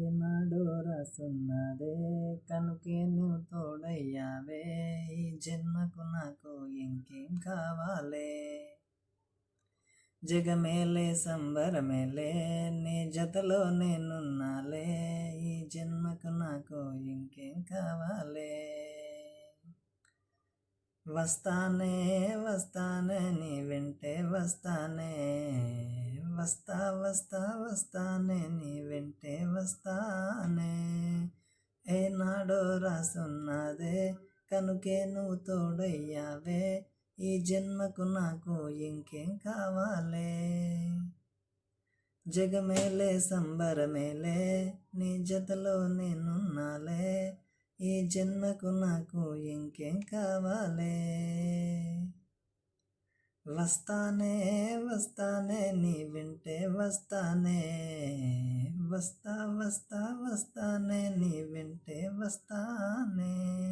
ఏనాడో రాసున్నదే కనుకే నువ్వు తోడయ్యావే, ఈ జన్మకు నాకు ఇంకేం కావాలే. జగమేలే సంబరమేలే నీ జతలో నేనున్నాలే, ఈ జన్మకు నాకు ఇంకేం కావాలే. వస్తానే వస్తానే నీ వెంటే వస్తానే, వస్తానే నీ వెంటే వస్తానే. ఏనాడో రాసున్నదే కనుకే నువ్వు తోడయ్యావే, ఈ జన్మకు నాకు ఇంకేం కావాలే. జగమేలే సంబరమేలే నీ జతలో నేనున్నాలే, ఈ జన్మకు నాకు ఇంకేం కావాలే. వస్తానే నీ వెంటే వస్తానే, వస్తానే నీ వెంటే వస్తానే.